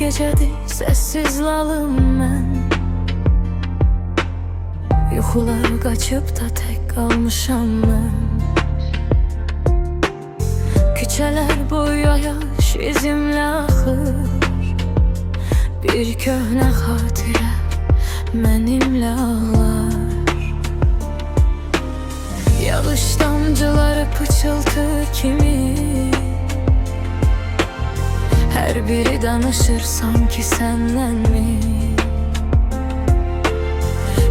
gecədir səssiz lalım mən. Yuxular qaçıb da tək qalmışam mən. Küçələr boyu yaş izimlə axır. Bir köhnə xatirə mənimlə ağlar. Yağış damcıları pıçıltı kimi, hər biri danışır sanki sənlənmi.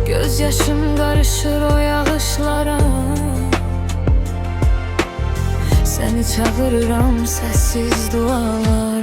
Göz yaşım qarışır o yağışlara. Səni çağırıram səssiz dualar.